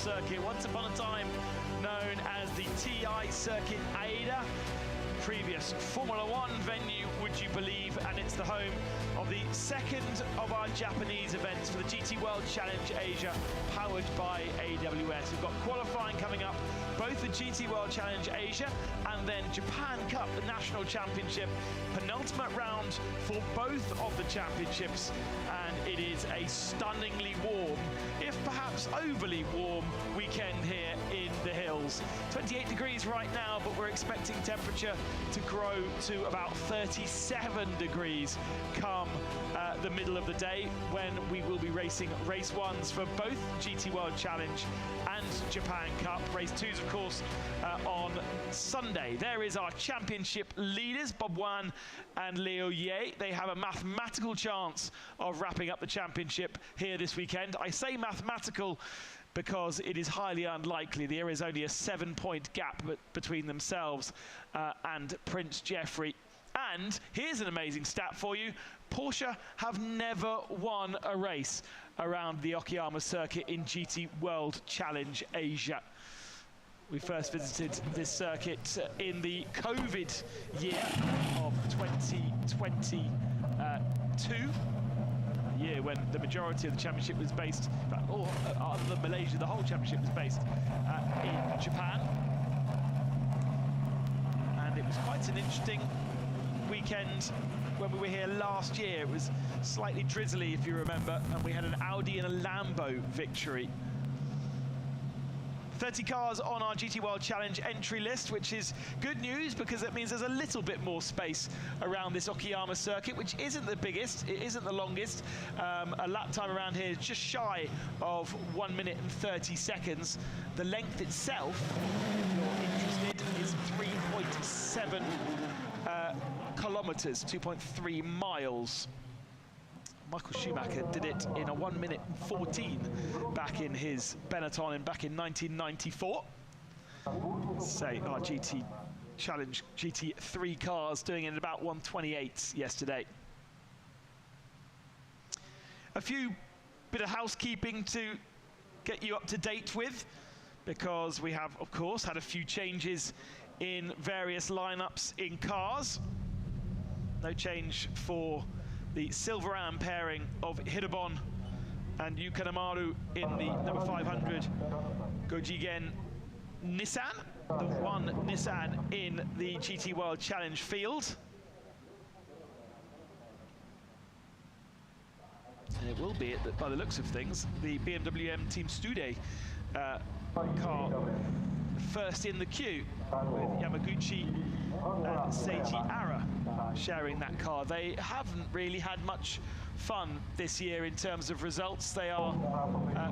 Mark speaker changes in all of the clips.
Speaker 1: circuit, once upon a time known as the TI Circuit Ada. Previous Formula One venue, would you believe, and it's the home of the second of our Japanese events for the GT World Challenge Asia, powered by AWS. We've got qualifying coming up, both the GT World Challenge Asia and then Japan Cup, the national championship, penultimate round for both of the championships, and it is a stunningly warm, if perhaps overly warm, weekend here in the hills. 28 degrees right now, but we're expecting temperature to grow to about 37 degrees come the middle of the day, when we will be racing race ones for both GT World Challenge and Japan Cup. Race twos, of course, on Sunday. There is our championship leaders, Bob Wan and Leo Ye. They have a mathematical chance of wrapping up the championship here this weekend. I say mathematical because it is highly unlikely. There is only a 7-point gap between themselves and Prince Jeffrey. And here's an amazing stat for you. Porsche have never won a race around the Okayama circuit in GT World Challenge Asia. We first visited this circuit in the COVID year of 2022. A year when the majority of the championship was based, or other than Malaysia, the whole championship was based in Japan. And it was quite an interesting weekend when we were here last year. It was slightly drizzly, if you remember, and we had an Audi and a Lambo victory. 30 cars on our GT World Challenge entry list, which is good news because it means there's a little bit more space around this Okayama circuit, which isn't the biggest, it isn't the longest. A lap time around here is just shy of 1 minute and 30 seconds. The length itself, if you're interested, is 3.7 kilometers, 2.3 miles. Michael Schumacher did it in a 1 minute and 14 back in his Benetton back in 1994. Say our GT Challenge GT3 cars doing it in about 1:28 yesterday. A few bit of housekeeping to get you up to date with, because we have, of course, had a few changes in various lineups in cars. No change for the Silverane pairing of Hirobon and Yukanemaru in the number 500 Gojigen Nissan, the one Nissan in the GT World Challenge field. And it will be, by the looks of things, the BMW M Team Stude car first in the queue, with Yamaguchi and Seiji Ara sharing that car. They haven't really had much fun this year in terms of results. They are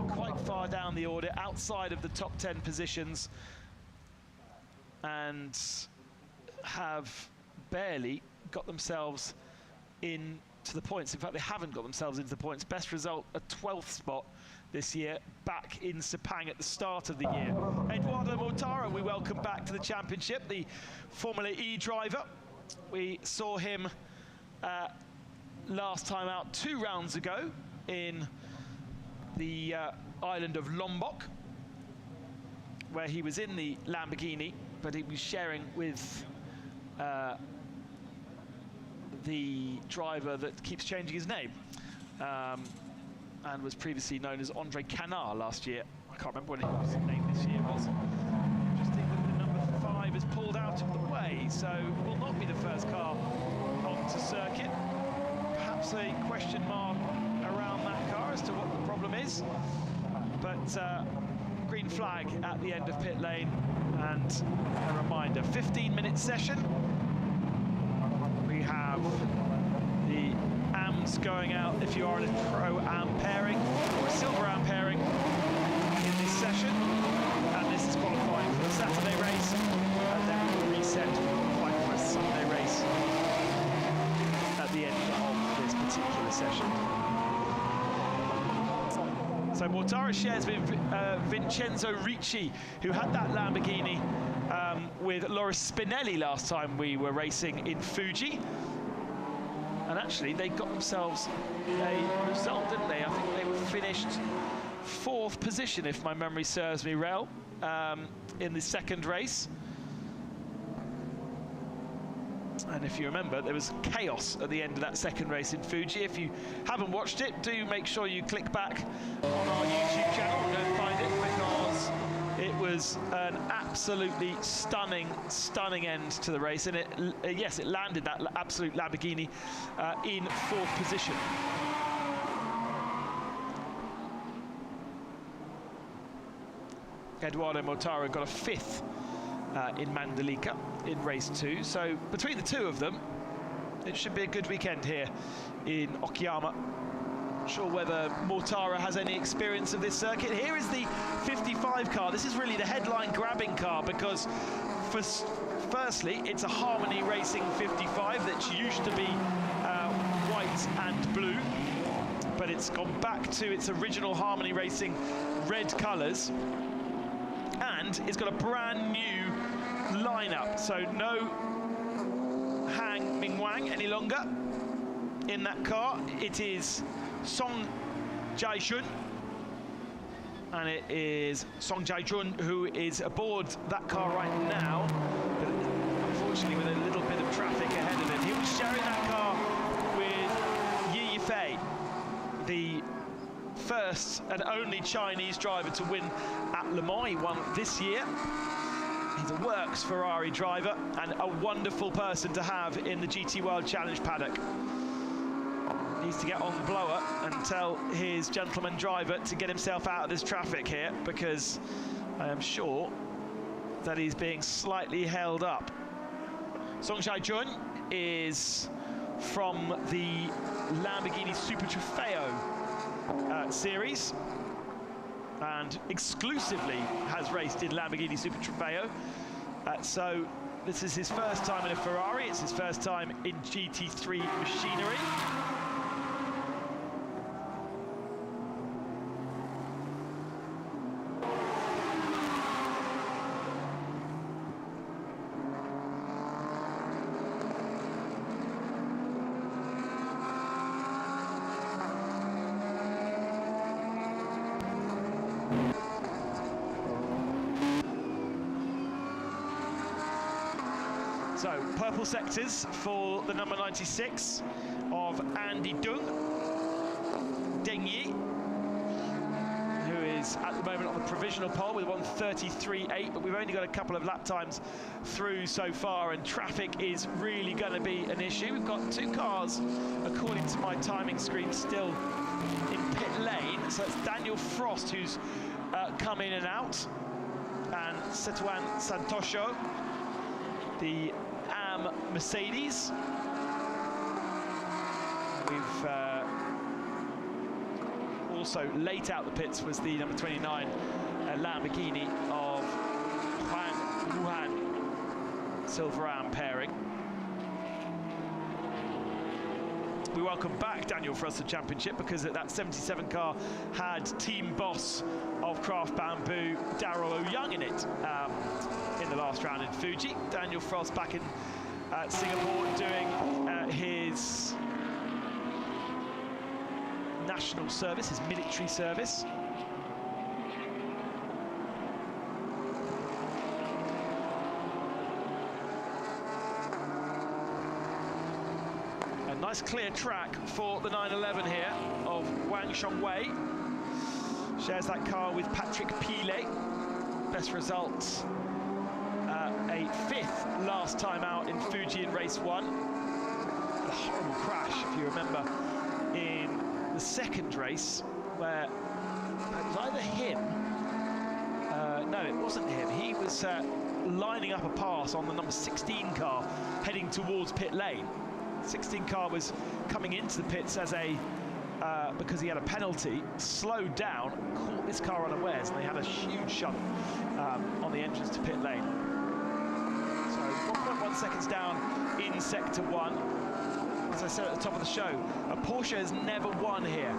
Speaker 1: quite far down the order, outside of the top 10 positions, and have barely got themselves into the points. In fact, they haven't got themselves into the points. Best result, a 12th spot this year, back in Sepang at the start of the year. Eduardo Mortara, we welcome back to the championship, the Formula E driver. We saw him last time out 2 rounds ago in the island of Lombok, where he was in the Lamborghini, but he was sharing with the driver that keeps changing his name, and was previously known as Andre Canard last year. I can't remember what his name this year was. Interesting that the number 5 is pulled out of the way, so will not be the first car onto circuit. Perhaps a question mark around that car as to what the problem is, but green flag at the end of pit lane. And a reminder, 15-minute session. We have the AMs going out if you are in a Pro-Am pairing or a Silver-Am pairing in this session. And this is qualifying for the Saturday race, and then we'll reset for qualifying for a Sunday race at the end of this particular session. So Mortara shares with Vincenzo Ricci, who had that Lamborghini with Loris Spinelli last time we were racing in Fuji. And actually, they got themselves a result, didn't they? I think they were finished 4th position, if my memory serves me well, in the second race. And if you remember, there was chaos at the end of that second race in Fuji. If you haven't watched it, do make sure you click back on our YouTube channel and go find it, because it was an absolutely stunning end to the race. And yes, it landed that absolute Lamborghini in 4th position. Eduardo Mortara got a 5th in Mandalika in race 2. So between the two of them, it should be a good weekend here in Okayama. Not sure whether Mortara has any experience of this circuit. Here is the 55 car. This is really the headline grabbing car, because firstly, it's a Harmony Racing 55 that used to be white and blue, but it's gone back to its original Harmony Racing red colours, and it's got a brand new lineup. So no Hang Mingwang any longer in that car. It is Song Jae-jun, and it is Song Jae-jun who is aboard that car right now, but unfortunately with a little bit of traffic ahead of him. He was sharing that car with Yi Yifei, the first and only Chinese driver to win at Le Mans. He won this year. He's a works Ferrari driver and a wonderful person to have in the GT World Challenge paddock. Needs to get on the blower and tell his gentleman driver to get himself out of this traffic here, because I am sure that he's being slightly held up. Song Jae-jun is from the Lamborghini Super Trofeo series, and exclusively has raced in Lamborghini Super Trofeo. So this is his first time in a Ferrari. It's his first time in GT3 machinery. So, purple sectors for the number 96 of Andy Dung, Deng Yi, who is at the moment on the provisional pole with 1:33.8, but we've only got a couple of lap times through so far, and traffic is really going to be an issue. We've got 2 cars, according to my timing screen, still in pit lane. So it's Daniel Frost who's come in and out, and Setuan Santosho, the Mercedes. We've also late out the pits was the number 29 Lamborghini of Huang Wuhan Silver Am pairing. We welcome back Daniel Frost to the championship, because that 77 car had team boss of Craft Bamboo, Darryl O'Young, in it in the last round in Fuji. Daniel Frost back in Singapore doing his national service, his military service. A nice clear track for the 911 here of Wang Shongwei. Shares that car with Patrick Pilet. Best results, a 5th last time out in Fuji in race 1. A horrible crash, if you remember, in the second race, where it was either him, no, it wasn't him. He was lining up a pass on the number 16 car, heading towards pit lane. 16 car was coming into the pits as a because he had a penalty, slowed down, caught this car unawares, and they had a huge shunt on the entrance to pit lane. So 1.1 seconds down in sector 1. As I said at the top of the show, a Porsche has never won here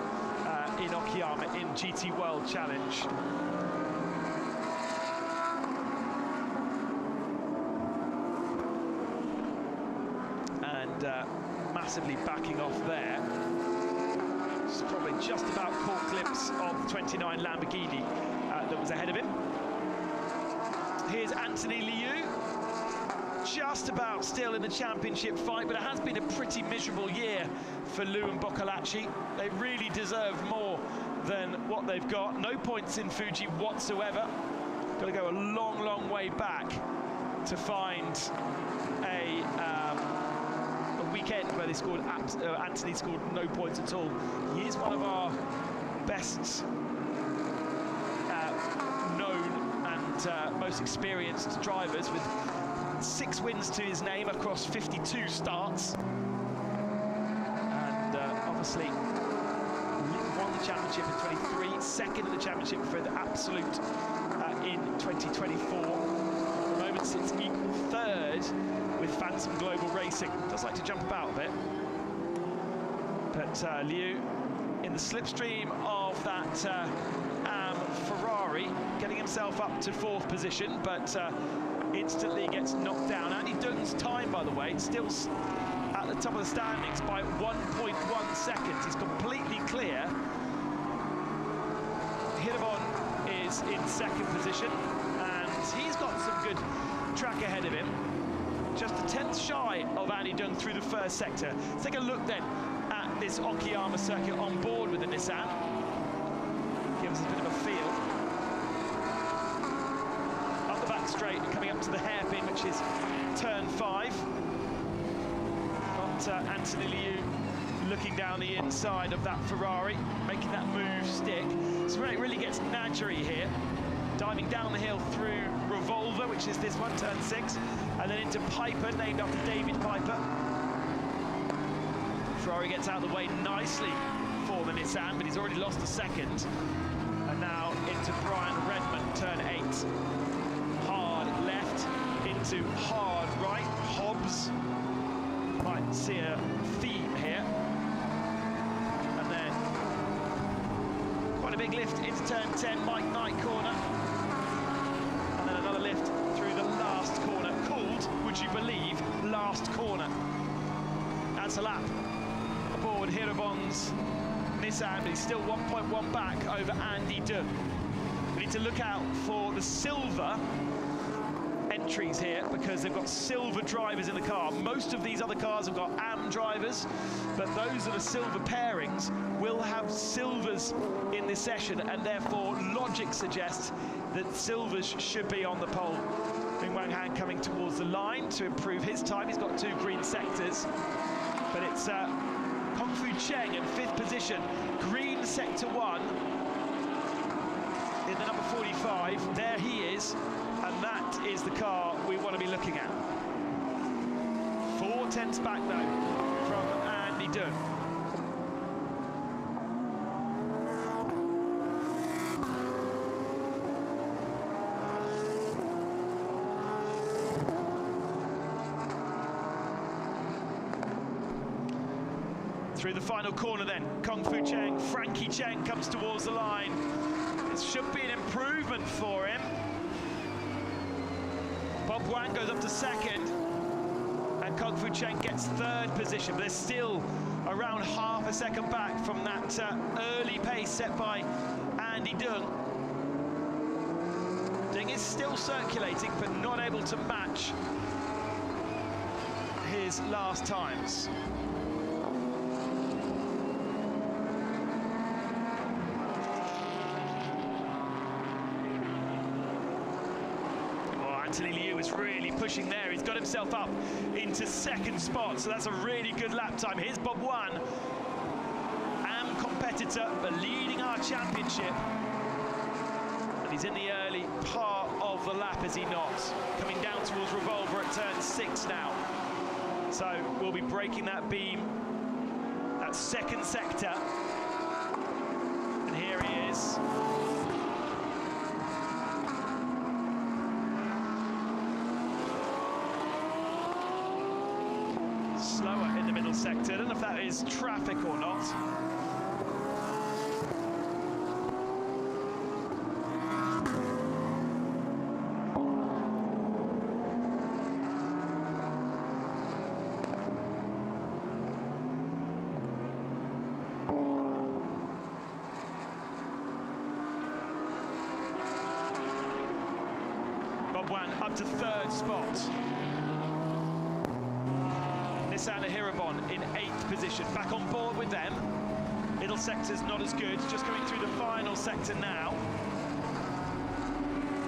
Speaker 1: in Okayama in GT World Challenge. And massively backing off there. probably just about caught glimpse of the 29 Lamborghini that was ahead of him. Here's Anthony Liu, just about still in the championship fight, but it has been a pretty miserable year for Liu and Boccolacci. They really deserve more than what they've got. No points in Fuji whatsoever. Got to go a long, long way back to find a weekend where they scored. Anthony scored no points at all. He is one of our best known and most experienced drivers, with 6 wins to his name across 52 starts, and obviously won the championship in 23, second in the championship for the Absolute in 2024. At the moment sits equal third with Phantom Global Racing. Does like to jump about a bit, but Liu in the slipstream of that Ferrari, getting himself up to 4th position, but instantly gets knocked down. Andy Dung's time, by the way, still at the top of the standings by 1.1 seconds. He's completely clear. Hirabon is in 2nd position, and he's got some good track ahead of him. Just a 10th shy of Andy Dung through the 1st sector. Let's take a look then at this Okayama circuit on board with the Nissan. Gives us a bit of a feel. Up the back straight and coming up to the hairpin, which is turn 5. Got Anthony Liu looking down the inside of that Ferrari, making that move stick. So when it really gets Nadgery here, diving down the hill through Revolver, which is this one, turn 6, and then into Piper, named after David Piper. Ferrari gets out of the way nicely for the Nissan, but he's already lost a second. And now into Brian Redmond, turn 8. Hard left into hard right. Hobbs might see a theme here. And then quite a big lift into turn 10, Mike Knight corner. And then another lift through the last corner, called, would you believe, last corner. That's a lap aboard Hirabon's Nissan, but he's still 1.1 back over Andy Dung. We need to look out for the silver entries here, because they've got silver drivers in the car. Most of these other cars have got AM drivers, but those that are silver pairings will have silvers in this session, and therefore logic suggests that silvers should be on the pole. Bing Wang Han coming towards the line to improve his time. He's got 2 green sectors, but it's Kung Fu Cheng in 5th position, green sector 1 in the number 45. There he is, and that is the car we want to be looking at. 4 tenths back though from Andy Dung. Through the final corner then, Kung Fu Cheng, Frankie Cheng comes towards the line. It should be an improvement for him. Bob Wang goes up to 2nd, and Kung Fu Cheng gets 3rd position, but they're still around half a second back from that early pace set by Andy Dung. Dung is still circulating, but not able to match his last times. Anthony Liu is really pushing there. He's got himself up into 2nd spot, so that's a really good lap time. Here's Bob Wan, AM competitor, but leading our championship. And he's in the early part of the lap, is he not? Coming down towards Revolver at turn 6 now. So we'll be breaking that beam, that 2nd sector. And here he is. Slower in the middle sector. I don't know if that is traffic or not. Bob Wan up to third spot. Nissan Hirabon in 8th position, back on board with them. Middle sector's not as good, just going through the final sector now.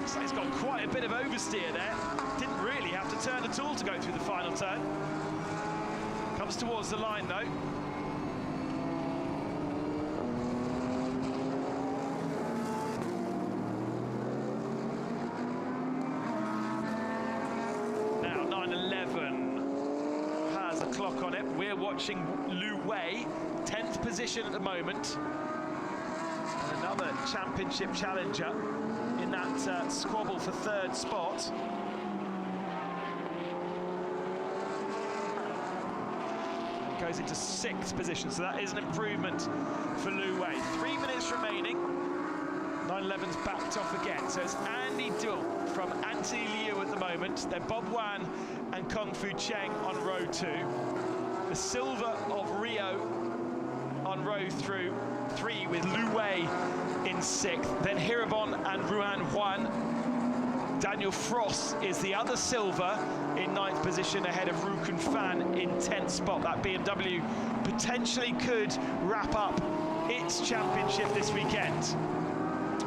Speaker 1: So he's got quite a bit of oversteer there. Didn't really have to turn at all to go through the final turn. Comes towards the line though. Now 9:11 has a clock on it. We're watching Lu Wei, 10th position at the moment. And another championship challenger in that squabble for third spot. Goes into 6th position, so that is an improvement for Lu Wei. 3 minutes remaining. 911's backed off again, so it's Andy Duell from Anthony Liu at the moment. They're Bob Wan and Kung Fu Cheng on row 2. The silver of Rio on row 3 with Lu Wei in 6th. Then Hirabon and Ruan Huan. Daniel Frost is the other silver in 9th position ahead of Rukun Fan in 10th spot. That BMW potentially could wrap up its championship this weekend.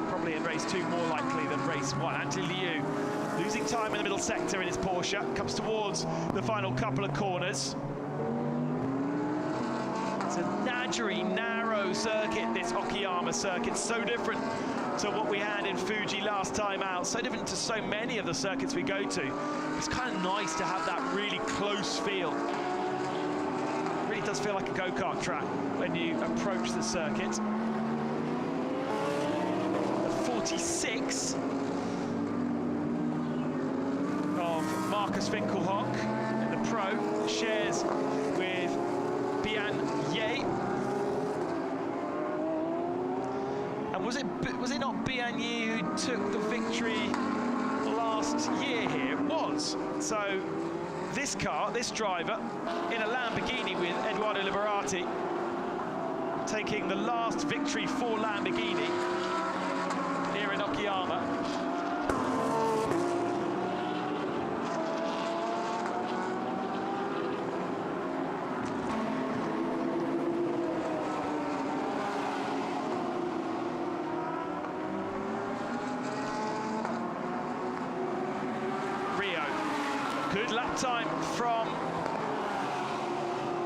Speaker 1: Probably in race 2 more likely than race 1. Anthony Liu losing time in the middle sector in his Porsche. Comes towards the final couple of corners. It's a narrow circuit, this Okayama circuit, so different to what we had in Fuji last time out, so different to so many of the circuits we go to. It's kind of nice to have that really close feel. It really does feel like a go-kart track when you approach the circuit. The 46 of Marcus Winkelhock in the Pro shares with Bian Ye. And was it not Bian Ye who took the victory last year here? It was. So this driver in a Lamborghini with Edoardo Liberati, taking the last victory for Lamborghini here in Okayama. Good lap time from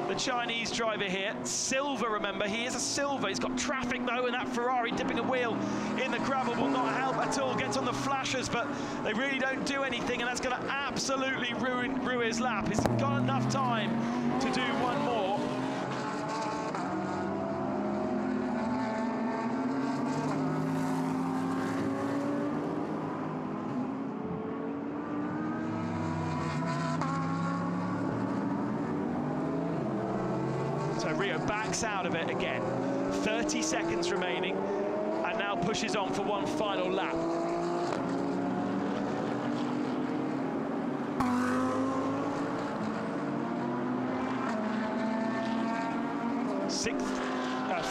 Speaker 1: the Chinese driver here. Silver, remember, he is a silver. He's got traffic though, and that Ferrari dipping a wheel in the gravel will not help at all. Gets on the flashers, but they really don't do anything, and that's going to absolutely ruin his lap. He's got enough time to do one more. So Rio backs out of it again. 30 seconds remaining, and now pushes on for one final lap.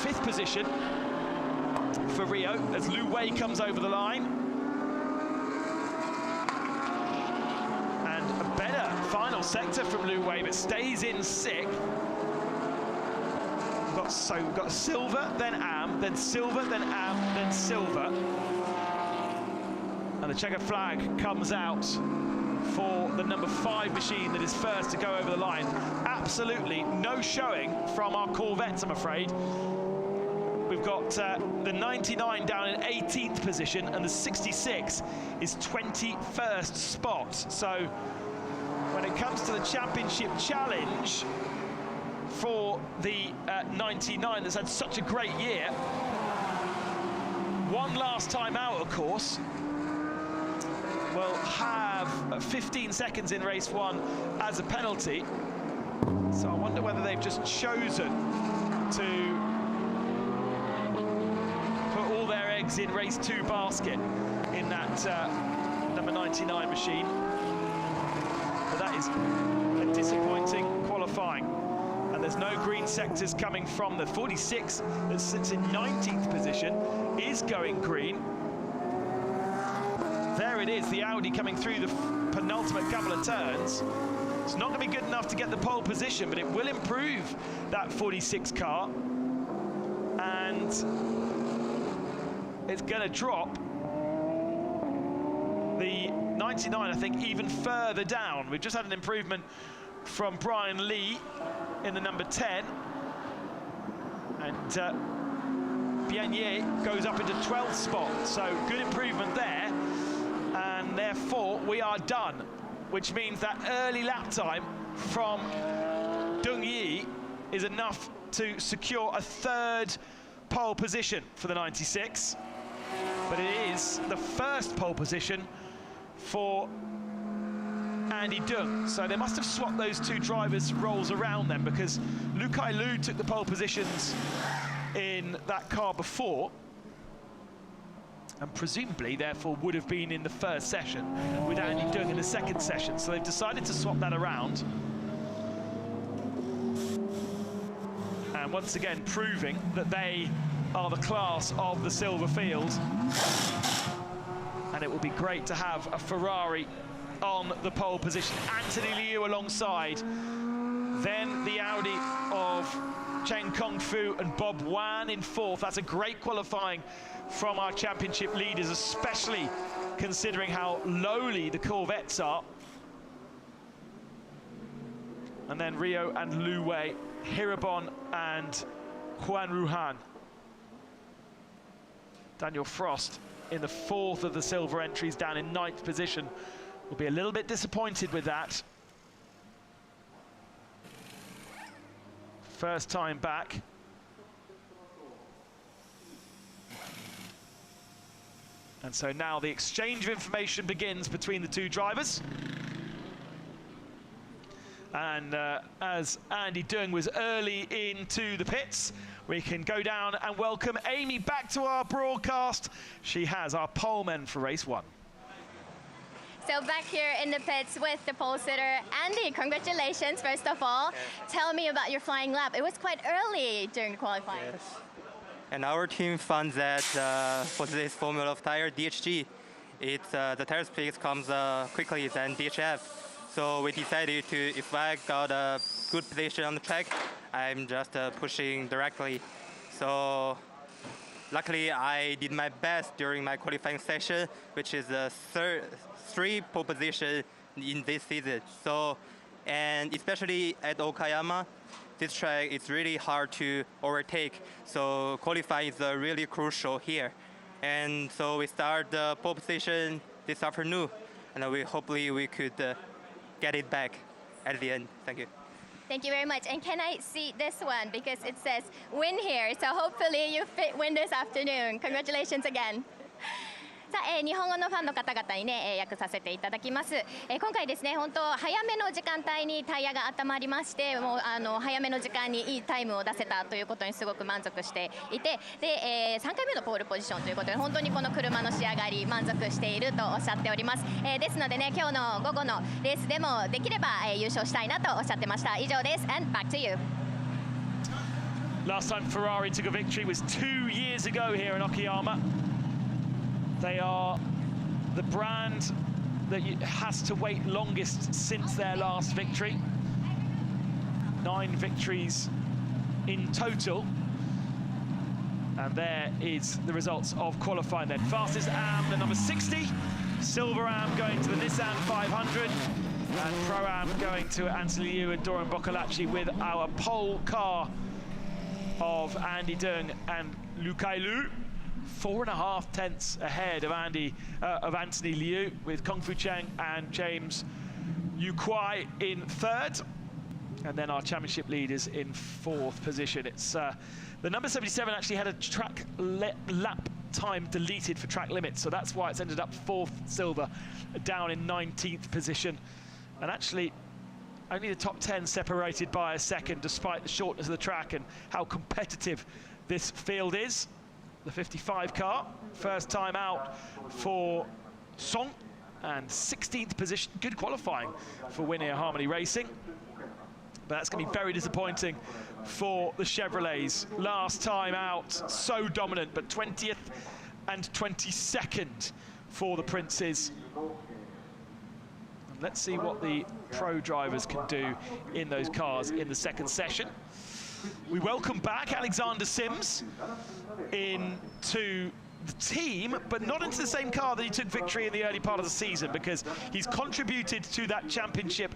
Speaker 1: Fifth position for Rio as Lu Wei comes over the line. And a better final sector from Lu Wei, but stays in 6th. We've got silver, then Am, then silver, then Am, then silver. And the checkered flag comes out for the number 5 machine that is first to go over the line. Absolutely no showing from our Corvettes, I'm afraid. We've got the 99 down in 18th position, and the 66 is 21st spot. So when it comes to the championship challenge for the 99 that's had such a great year, one last time out, of course, will have 15 seconds in race 1 as a penalty. So I wonder whether they've just chosen to put all their eggs in race 2 basket in that number 99 machine. But that is a disappointing qualifying. And there's no green sectors coming from the 46 that sits in 19th position is going green. there it is, the Audi coming through the penultimate couple of turns. It's not going to be good enough to get the pole position, but it will improve that 46 car. And it's going to drop the 99, I think, even further down. We've just had an improvement from Brian Lee in the number 10. And Bianye goes up into 12th spot. So good improvement there. And therefore, we are done, which means that early lap time from Dung Yi is enough to secure a third pole position for the 96. But it is the first pole position for Andy Dung. So they must have swapped those two drivers' roles around then, because Lukai Lu took the pole positions in that car before, and presumably, therefore, would have been in the first session, with Andy Dung in the second session. So they've decided to swap that around. And once again, proving that they are the class of the silver field. And it will be great to have a Ferrari on the pole position. Anthony Liu alongside. Then the Audi of Chen Kongfu and Bob Wan in fourth. That's a great qualifying from our championship leaders, especially considering how lowly the Corvettes are. And then Rio and Lu Wei, Hirabon and Juan Ruhan. Daniel Frost in the fourth of the silver entries, down in ninth position. Will be a little bit disappointed with that. First time back. And so now the exchange of information begins between the two drivers. And as Andy Dung was early into the pits, we can go down and welcome Amy back to our broadcast. She has our polemen for race one.
Speaker 2: So back here in the pits with the pole sitter. Andy, congratulations, first of all. Tell me about your flying lap. It was quite early during the qualifying.
Speaker 3: Yes. And our team found that for this formula of tire, DHG, the tire speed comes quickly than DHF. So we decided to, if I got a good position on the track, I'm just pushing directly. So luckily, I did my best during my qualifying session, which is the three pole position in this season. So, and especially at Okayama, this track is really hard to overtake. So qualifying is really crucial here. And so we start the pole position this afternoon, and hopefully we could get it back at the end. Thank you.
Speaker 2: Thank you very much. And can I see this one? Because it says win here. So hopefully you win this afternoon. Congratulations again. さあ、日本語のファンの方々にね、訳させていただきます。今回ですね、本当早めの時間帯にタイヤが温まりまして、もう早めの時間にいいタイムを出せたということにすごく満足していて、で、3回目のポールポジションということで、本当にこの車の仕上がり満足しているとおっしゃっております。ですのでね、今日の午後のレースでもできれば、優勝したいなとおっしゃってました。以上です。And back to you.
Speaker 1: Last time Ferrari took a victory was 2 years ago here in Okayama. They are the brand that has to wait longest since their last victory. 9 victories in total. And there is the results of qualifying then. Fastest AM, the number 60. Silver AM going to the Nissan 500. And Pro AM going to Anthony Liu and Doran Boccolacci with our pole car of Andy Dung and Lukai Lu. 4.5 tenths ahead of Anthony Liu, with Kung Fu Cheng and James Yu Kwai in third, and then our championship leaders in fourth position. It's the number 77 actually had a track lap time deleted for track limits, so that's why it's ended up fourth silver, down in 19th position, and actually only the top 10 separated by a second, despite the shortness of the track and how competitive this field is. The 55 car, first time out for Song, and 16th position, good qualifying for Winnie Harmony Racing. But that's going to be very disappointing for the Chevrolets. Last time out, so dominant, but 20th and 22nd for the Princes. And let's see what the pro drivers can do in those cars in the second session. We welcome back Alexander Sims into the team, but not into the same car that he took victory in the early part of the season, because he's contributed to that championship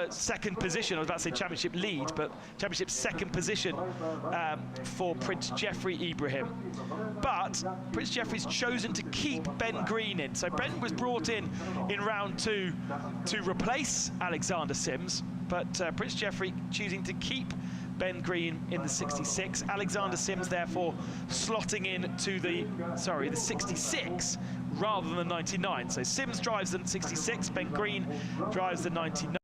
Speaker 1: second position. I was about to say championship lead, but championship second position for Prince Jeffrey Ibrahim. But Prince Jeffrey's chosen to keep Ben Green in. So Ben was brought in round 2 to replace Alexander Sims, but Prince Jeffrey choosing to keep Ben Green in the 66. Alexander Sims therefore slotting in to the 66 rather than the 99. So Sims drives the 66, Ben Green drives the 99.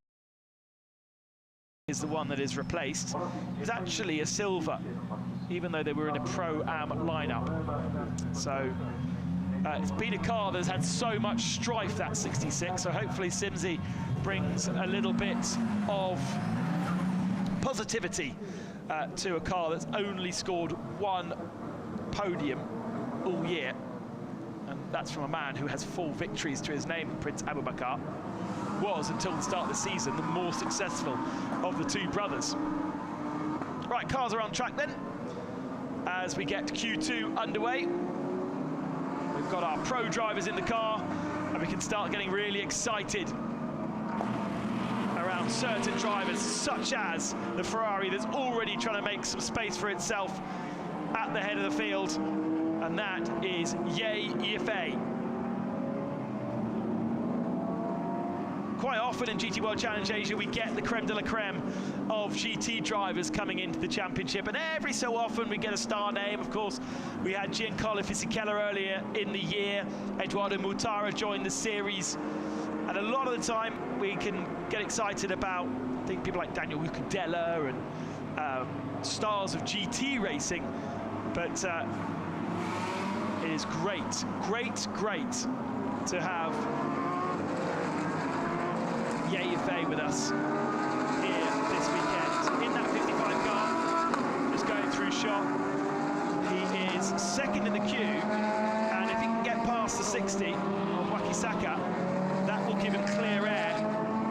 Speaker 1: Is the one that is replaced. It was actually a silver, even though they were in a Pro-Am lineup. So it's been a car that's had so much strife, that 66, so hopefully Simsy brings a little bit of positivity to a car that's only scored 1 podium all year, and that's from a man who has 4 victories to his name. Prince Abubakar was, until the start of the season, the more successful of the 2 brothers. Right, cars are on track then as we get Q2 underway. We've got our pro drivers in the car, and we can start getting really excited around certain drivers, such as the Ferrari that's already trying to make some space for itself at the head of the field, and that is Ye Yifei. Quite often in GT World Challenge Asia, we get the creme de la creme of GT drivers coming into the championship, and every so often we get a star name. Of course, we had Giancarlo Fisichella earlier in the year. Eduardo Mutara joined the series. And a lot of the time, we can get excited about, I think, people like Daniel Ucadella and stars of GT racing. But it is great to have Ye Yifei with us here this weekend. In that 55 car, just going through shot. He is second in the queue, and if he can get past the 60 on Wakisaka, that will give him clear air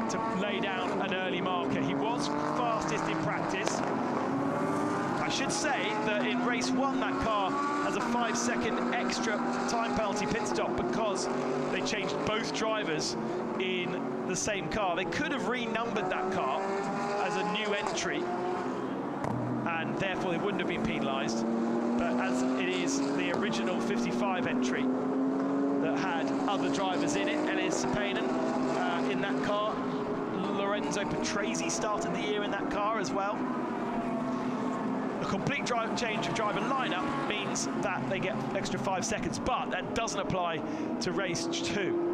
Speaker 1: to lay down an early marker. He was fastest in practice. I should say that in race 1, that car has a 5-second extra time penalty pit stop because they changed both drivers in the same car. They could have renumbered that car as a new entry, and therefore they wouldn't have been penalised. But as it is the original 55 entry that had other drivers in it, Elias Sepanen in that car, Lorenzo Patrese started the year in that car as well. A complete change of driver lineup means that they get extra 5 seconds, but that doesn't apply to race 2.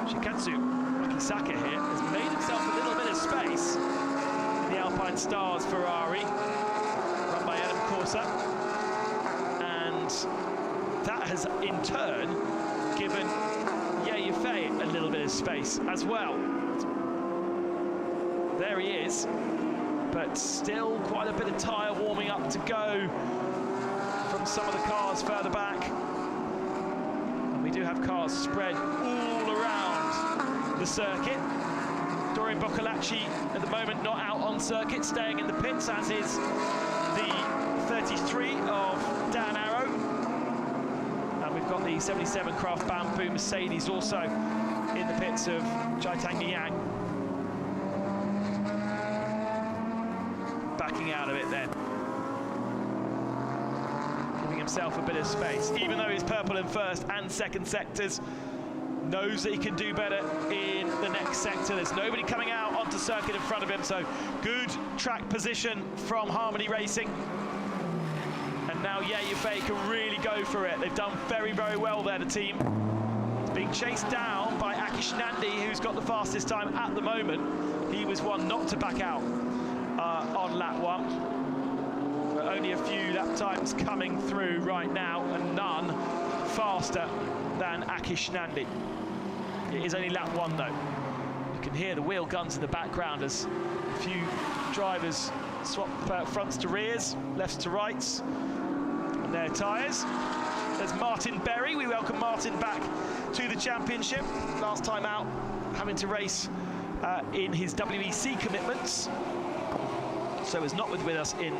Speaker 1: Shikatsu Wakisaka here has made himself a little bit of space in the Alpine Stars Ferrari, run by Adam Corsa, and that has in turn given Ye Yifei a little bit of space as well. There he is, but still quite a bit of tyre warming up to go from some of the cars further back. And we do have cars spread all around the circuit. Dorian Boccolacci at the moment not out on circuit, staying in the pits, as is the 33 of Dan Arrow. And we've got the 77 Craft Bamboo Mercedes also in the pits of Chaitang Yang. Backing out of it then. Giving himself a bit of space, even though he's purple in first and second sectors. Knows that he can do better in the next sector. There's nobody coming out onto circuit in front of him, so good track position from Harmony Racing. And now Ye Yifei can really go for it. They've done very, very well there, the team. It's being chased down by Akish Nandi, who's got the fastest time at the moment. He was one not to back out on lap 1. But only a few lap times coming through right now, and none faster than Akish Nandi. It is only lap 1 though. You can hear the wheel guns in the background as a few drivers swap fronts to rears, lefts to rights, and their tyres. There's Martin Berry. We welcome Martin back to the championship. Last time out, having to race in his WEC commitments. So is not with us in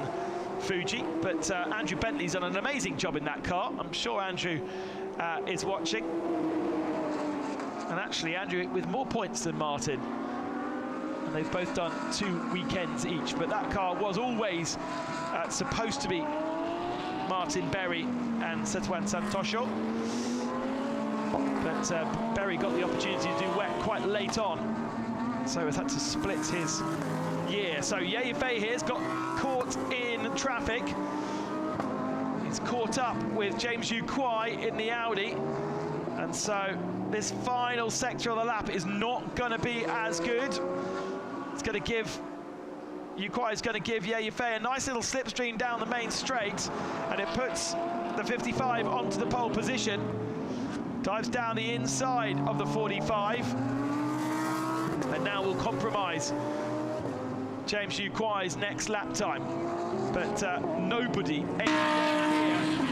Speaker 1: Fuji, but Andrew Bentley's done an amazing job in that car. I'm sure Andrew is watching. And actually, Andrew with more points than Martin. And they've both done 2 weekends each, but that car was always supposed to be Martin Berry and Setuan Santosho. But Berry got the opportunity to do wet quite late on, so has had to split his year. So Ye Fei here's got caught in traffic. He's caught up with James Yu Kwai in the Audi, and so this final sector of the lap is not going to be as good. It's going to give Yu Kwai is going to give Ye Fei a nice little slipstream down the main straight, and it puts the 55 onto the pole position. Dives down the inside of the 45, and now will compromise James Yu Kwai's next lap time. But nobody anywhere here.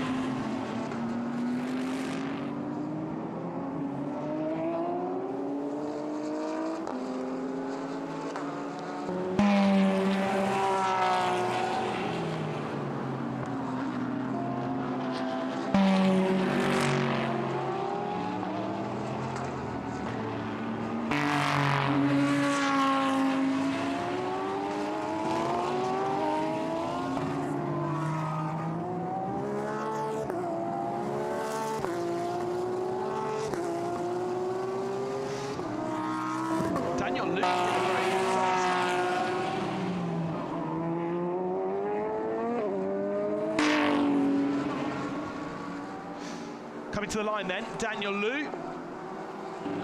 Speaker 1: Coming to the line then, Daniel Liu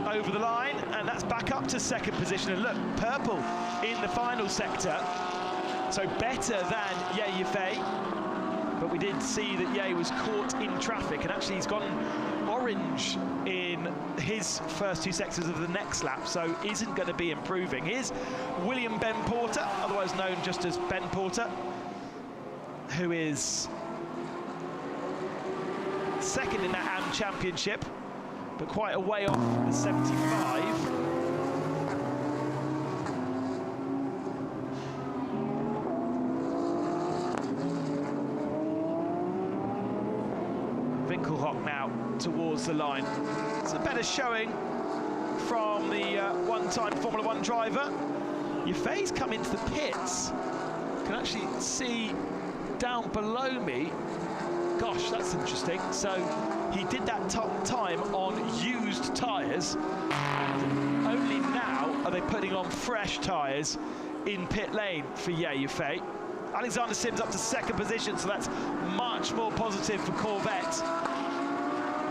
Speaker 1: over the line, and that's back up to second position. And look, purple in the final sector, so better than Ye Fei. But we did see that Ye was caught in traffic, and actually he's gone orange in his first 2 sectors of the next lap, so isn't going to be improving. Here's William Ben Porter, otherwise known just as Ben Porter, who is second in that AM championship, but quite a way off the 75. Winkelhock now towards the line. It's a better showing from the one-time Formula One driver. Ye Fei's come into the pits. You can actually see down below me. Gosh, that's interesting. So he did that time on used tyres, and only now are they putting on fresh tyres in pit lane for Ye Fei. Alexander Sims up to second position, so that's much more positive for Corvette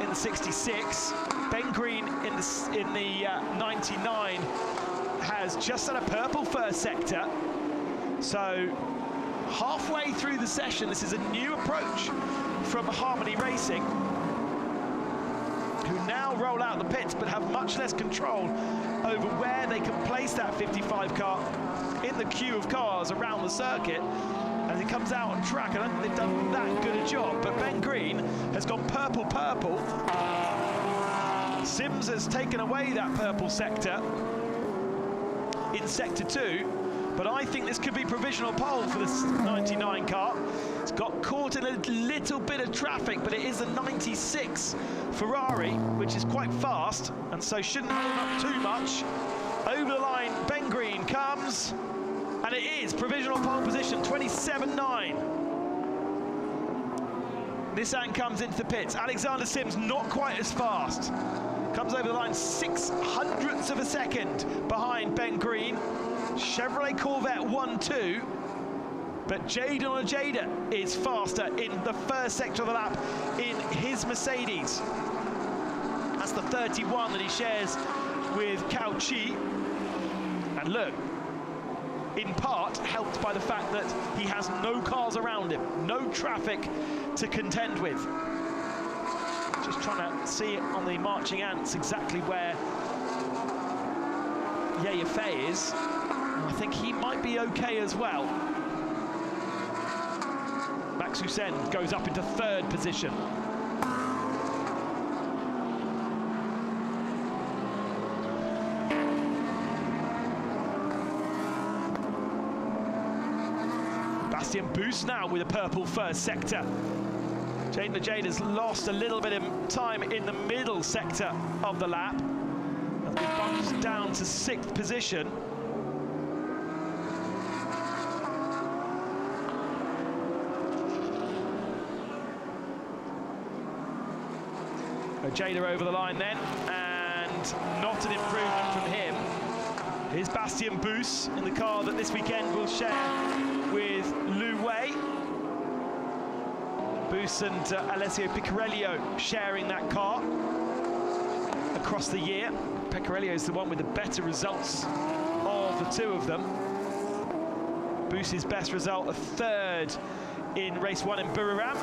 Speaker 1: in the 66. Ben Green in the 99 has just had a purple first sector. So halfway through the session, this is a new approach from Harmony Racing, who now roll out the pits but have much less control over where they can place that 55 car in the queue of cars around the circuit as it comes out on track. I don't think they've done that good a job, but Ben Green has gone purple. Sims has taken away that purple sector in sector 2. But I think this could be provisional pole for this 99 car. It's got caught in a little bit of traffic, but it is a 96 Ferrari, which is quite fast, and so shouldn't hold up too much. Over the line, Ben Green comes, and it is provisional pole position, 27.9. Nissan comes into the pits. Alexander Sims not quite as fast. Comes over the line 0.06 of a second behind Ben Green. Chevrolet Corvette 1-2, but Jaden Ojeda is faster in the first sector of the lap in his Mercedes. That's the 31 that he shares with Cao Chi. And look, in part helped by the fact that he has no cars around him, no traffic to contend with. Just trying to see on the marching ants exactly where Ye Fei is. I think he might be okay as well. Max Hussein goes up into third position. Sebastian Buus now with a purple first sector. Jaden Jade has lost a little bit of time in the middle sector of the lap. Has been bumped down to 6th position. Jada over the line then, and not an improvement from him. Here's Bastian Buus in the car that this weekend will share with Lu Wei. Buus and Alessio Piccarello sharing that car across the year. Piccarello is the one with the better results of the two of them. Buus's best result, a 3rd in race 1 in Buriram.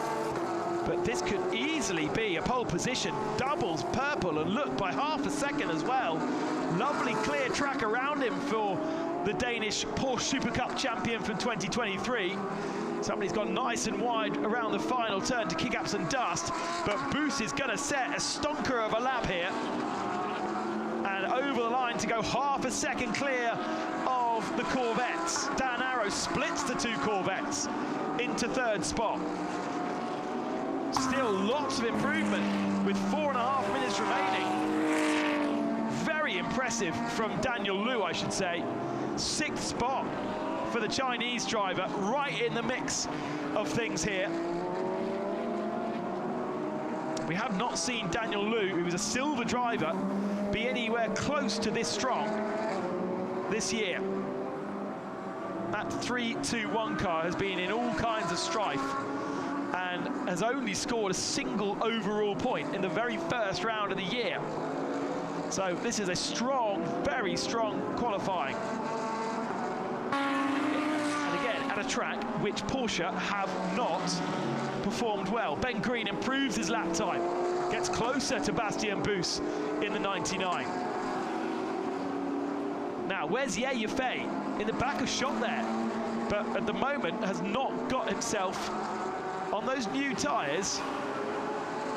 Speaker 1: But this could easily be a pole position. Doubles purple, and look, by half a second as well. Lovely clear track around him for the Danish Porsche Super Cup champion from 2023. Somebody's gone nice and wide around the final turn to kick up some dust, but Buus is going to set a stonker of a lap here. And over the line to go half a second clear of the Corvettes. Dan Arrow splits the two Corvettes into 3rd spot. Still lots of improvement with 4.5 minutes remaining. Very impressive from Daniel Liu, I should say. 6th spot for the Chinese driver, right in the mix of things here. We have not seen Daniel Liu, who was a silver driver, be anywhere close to this strong this year. That 3-2-1 car has been in all kinds of strife and has only scored a single overall point in the very first round of the year. So this is a strong, very strong qualifying. And again, at a track which Porsche have not performed well. Ben Green improves his lap time, gets closer to Bastian Buus in the 99. Now, where's Ye Yifei? In the back of shot there, but at the moment has not got himself on those new tyres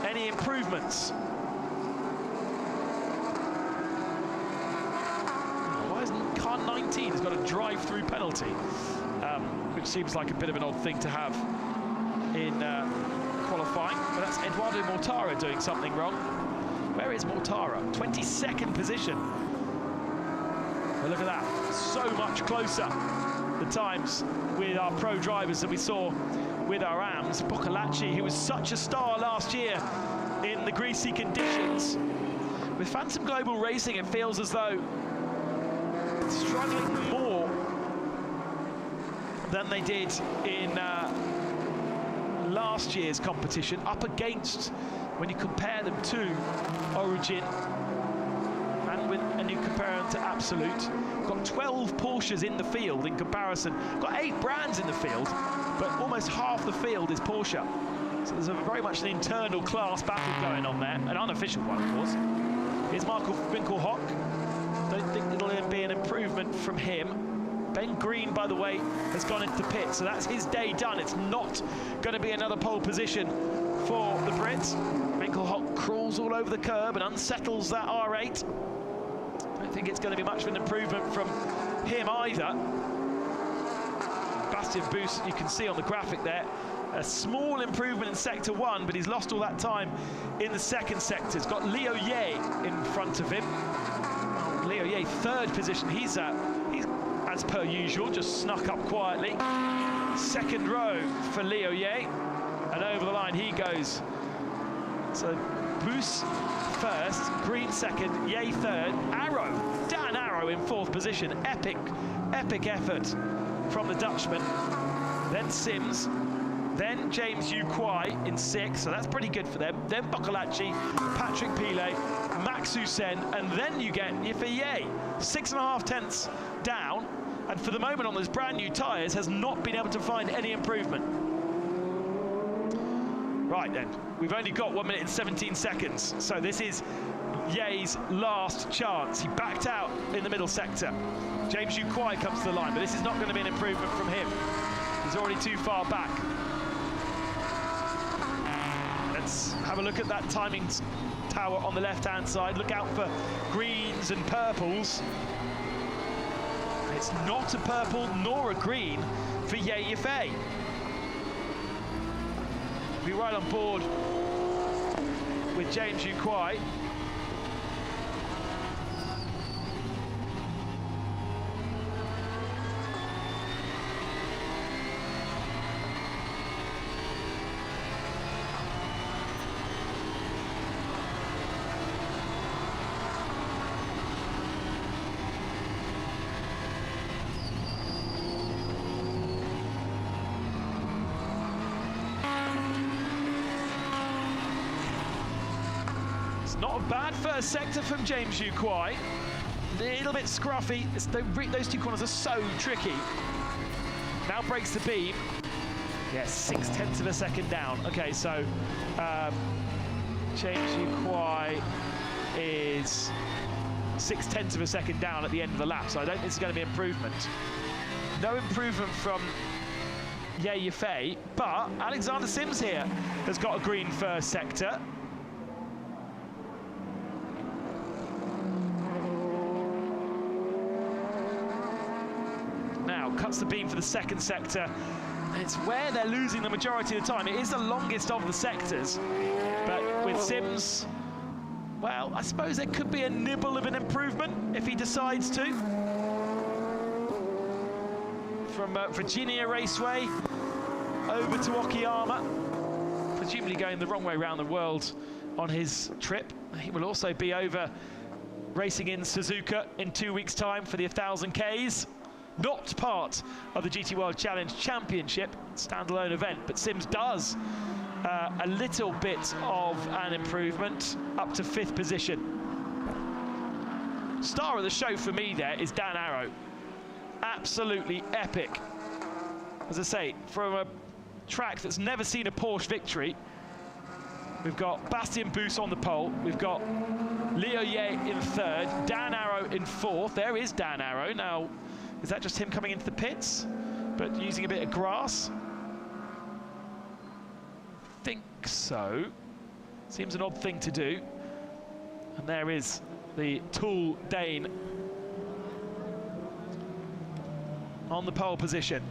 Speaker 1: any improvements. Why isn't car 19 has got a drive-through penalty, which seems like a bit of an odd thing to have in qualifying, but that's Eduardo Mortara doing something wrong. Where is Mortara? 22nd position. Well, look at that, so much closer the times with our pro drivers that we saw with our AMs. Boccolacci, who was such a star last year in the greasy conditions. With Phantom Global Racing, it feels as though struggling more than they did in last year's competition, up against, when you compare them to Origin, and you compare them to Absolute. Got 12 Porsches in the field in comparison. Got 8 brands in the field, but almost half the field is Porsche. So there's very much an internal class battle going on there, an unofficial one, of course. Here's Marco Winkelhock. Don't think it'll be an improvement from him. Ben Green, by the way, has gone into pit, so that's his day done. It's not going to be another pole position for the Brits. Winkelhock crawls all over the curb and unsettles that R8. Don't think it's going to be much of an improvement from him either. Bastian Buus, you can see on the graphic there, a small improvement in sector 1, but he's lost all that time in the second sector. He's got Leo Ye in front of him. Leo Ye, 3rd position. He's as per usual, just snuck up quietly. 2nd row for Leo Ye, and over the line he goes. So Buus 1st, Green 2nd, Ye 3rd, Arrow, Dan Arrow in 4th position. Epic effort from the Dutchman. Then Sims, then James Yu Kwai in 6th, so that's pretty good for them. Then Boccolacci, Patrick Pilet, Max Hussein, and then you get Yifei, 6.5 tenths down, and for the moment on those brand new tyres has not been able to find any improvement. Right then, we've only got 1 minute and 17 seconds, so this is Ye's last chance. He backed out in the middle sector. James Yu Kwai comes to the line, but this is not going to be an improvement from him. He's already too far back. Let's have a look at that timing tower on the left-hand side. Look out for greens and purples. It's not a purple nor a green for Ye Yifei. be right on board with James Yuquai. Not a bad first sector from James Yuquai. A little bit scruffy. Those two corners are so tricky. Now breaks the beam. Yes, 0.6 of a second down. Okay, so James Yuquai is 0.6 of a second down at the end of the lap, so I don't think it's going to be improvement. No improvement from Ye Yifei, but Alexander Sims here has got a green first sector. Cuts the beam for the second sector. It's where they're losing the majority of the time. It is the longest of the sectors, but with Sims, well, I suppose there could be a nibble of an improvement if he decides to. From Virginia Raceway over to Okayama, presumably going the wrong way around the world on his trip. He will also be over racing in Suzuka in 2 weeks' time for the 1,000 Ks. Not part of the GT World Challenge Championship, standalone event, but Sims does a little bit of an improvement, up to 5th position. Star of the show for me there is Dan Arrow. Absolutely epic. As I say, from a track that's never seen a Porsche victory, we've got Bastien Bus on the pole, we've got Leo Ye in 3rd, Dan Arrow in 4th. There is Dan Arrow. Now, is that just him coming into the pits, but using a bit of grass? I think so. Seems an odd thing to do. And there is the Tool Dane on the pole position.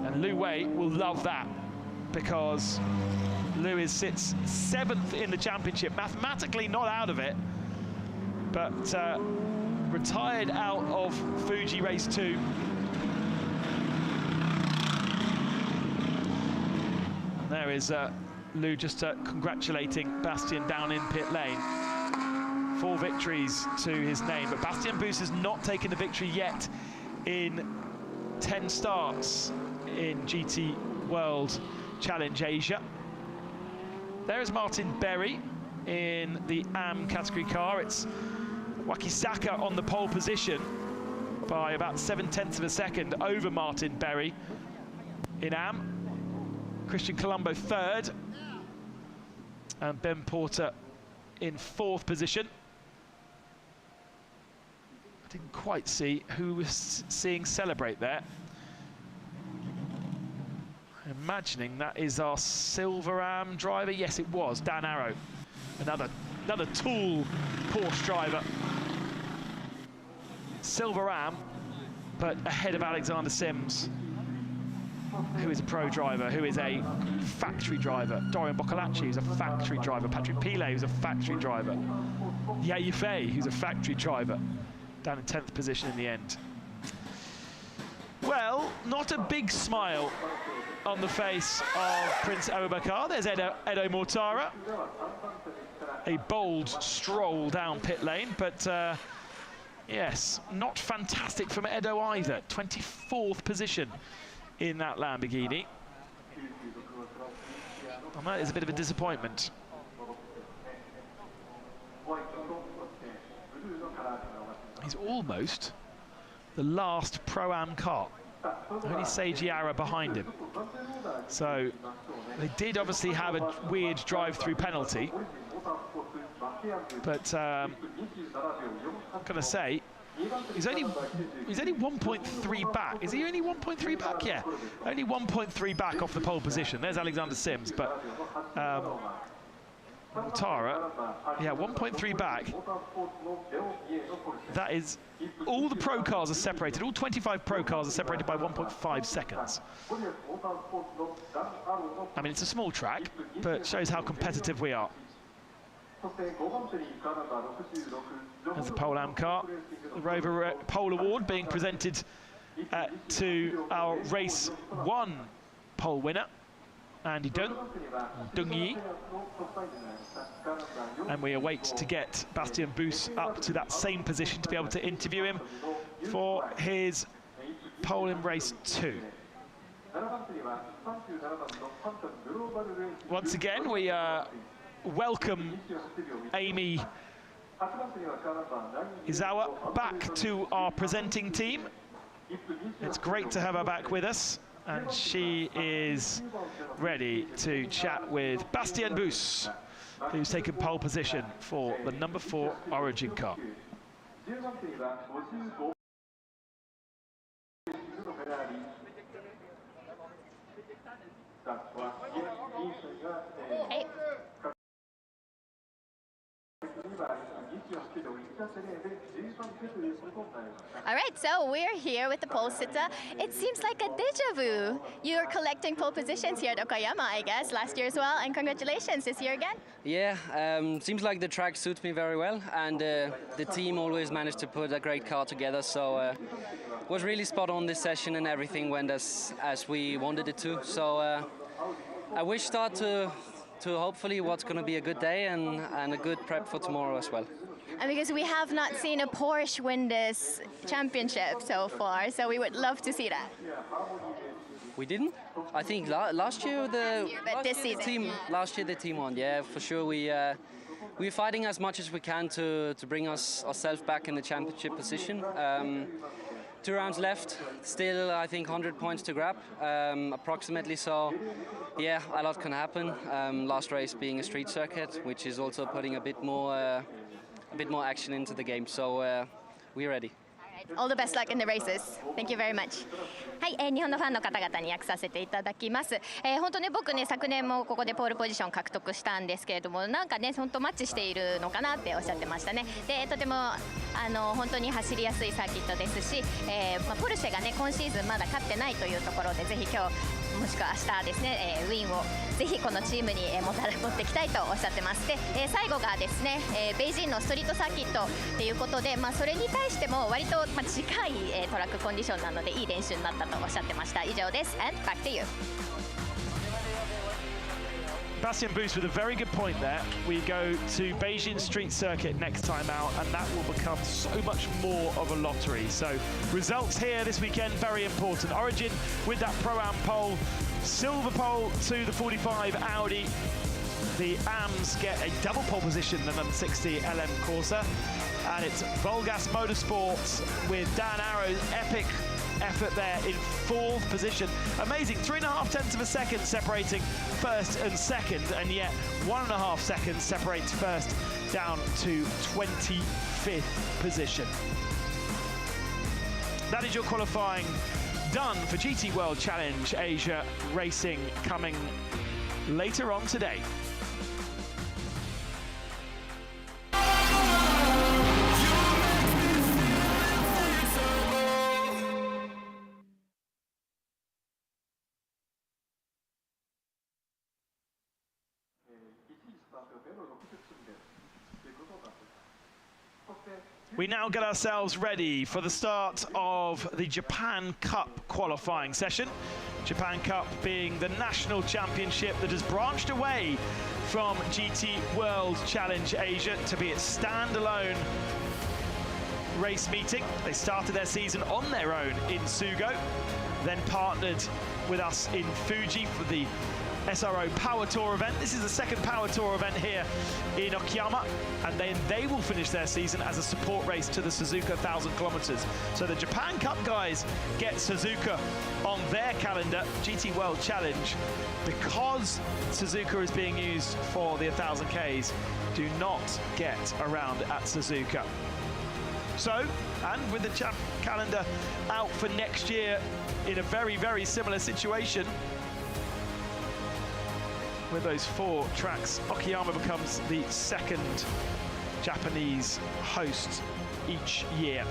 Speaker 1: And Lu Wei will love that, because Lewis sits 7th in the championship, mathematically not out of it, but retired out of Fuji Race 2. And there is Lou just congratulating Bastien down in pit lane. 4 victories to his name, but Bastien Bus has not taken the victory yet in 10 starts in GT World Challenge Asia. There is Martin Berry in the AM category car. It's Wakisaka on the pole position by about 0.7 of a second over Martin Berry in AM. Christian Colombo 3rd, and Ben Porter in 4th position. I didn't quite see who was seeing celebrate there. Imagining that is our Silver Am driver. Yes, it was Dan Arrow, another Tool Porsche driver. Silver Am, but ahead of Alexander Sims, who is a pro driver, who is a factory driver. Dorian Boccolacci, who's a factory driver. Patrick Pilet, who's a factory driver. Ye Yifei, who's a factory driver, down in 10th position in the end. Well, not a big smile on the face of Prince Abubakar. There's Edo Mortara. A bold stroll down pit lane, but yes, not fantastic from Edo either. 24th position in that Lamborghini. And that is a bit of a disappointment. He's almost the last Pro-Am car. Only Seiji Ara behind him. So they did obviously have a weird drive-through penalty, but I'm gonna say he's only 1.3 back. Is he only 1.3 back? Yeah, only 1.3 back off the pole position. There's Alexander Sims, but Tara, yeah, 1.3 back. That is, all the pro cars are separated, all 25 pro cars are separated by 1.5 seconds. I mean, it's a small track, but shows how competitive we are. There's the Pole Am car, the Rover Pole Award being presented to our race 1 pole winner, Andy Dung-Yi. And we await to get Bastien Bus up to that same position to be able to interview him for his pole in race 2. Once again, we welcome Amy Izawa back to our presenting team. It's great to have her back with us, and she is ready to chat with Bastien Bus, who's taken pole position for the number 4 Origin car.
Speaker 2: Hey. All right, so we're here with the pole sitter. It seems like a deja vu. You're collecting pole positions here at Okayama, I guess, last year as well, and congratulations this year again.
Speaker 4: Yeah, seems like the track suits me very well, and the team always managed to put a great car together, so was really spot on this session, and everything went as we wanted it to. So I wish start to hopefully what's going to be a good day and a good prep for tomorrow as well.
Speaker 2: And because we have not seen a Porsche win this championship so far, so we would love to see that.
Speaker 4: We didn't? I think last year last year the team won. Yeah, for sure. We're fighting as much as we can to bring ourselves back in the championship position. 2 rounds left, still I think 100 points to grab, approximately. So yeah, a lot can happen. Last race being a street circuit, which is also putting a bit more action into the game. So we're ready.
Speaker 2: All the best luck in the races. Thank you very much. はい、日本のファンの方々に訳させていただきます。本当ね、僕ね、昨年もここでポールポジション獲得したんですけれども、なんかね、本当マッチしているのかなっておっしゃってましたね。で、とても本当に走りやすいサーキットですし、ポルシェがね、今シーズンまだ勝ってないというところで、ぜひ今日もしくは明日ですね、ウィンをぜひこのチームに持っていきたいとおっしゃってます。で、最後がですね、ベイジンのストリートサーキットということで、それに対しても割と近いトラックコンディションなのでいい練習になったとおっしゃってました。以上です。And back to you.
Speaker 1: Bastien Bus with a very good point there. We go to Beijing Street Circuit next time out, and that will become so much more of a lottery. So results here this weekend, very important. Origin with that Pro-Am pole, silver pole to the 45 Audi. The AMs get a double pole position, the number 60 LM Corsa. And it's Volgas Motorsports with Dan Arrow's epic effort there in 4th position. Amazing, 3.5 tenths of a second separating first and second, and yet 1.5 seconds separates first down to 25th position. That is your qualifying done for GT World Challenge Asia racing coming later on today. We now get ourselves ready for the start of the Japan Cup qualifying session. Japan Cup being the national championship that has branched away from GT World Challenge Asia to be its standalone race meeting. They started their season on their own in Sugo, then partnered with us in Fuji for the SRO Power Tour event. This is the second Power Tour event here in Okayama, and then they will finish their season as a support race to the Suzuka 1,000 kilometers. So the Japan Cup guys get Suzuka on their calendar, GT World Challenge, because Suzuka is being used for the 1,000 Ks, do not get around at Suzuka. So, and with the calendar out for next year in a very, very similar situation, with those 4 tracks, Okayama becomes the second Japanese host each year.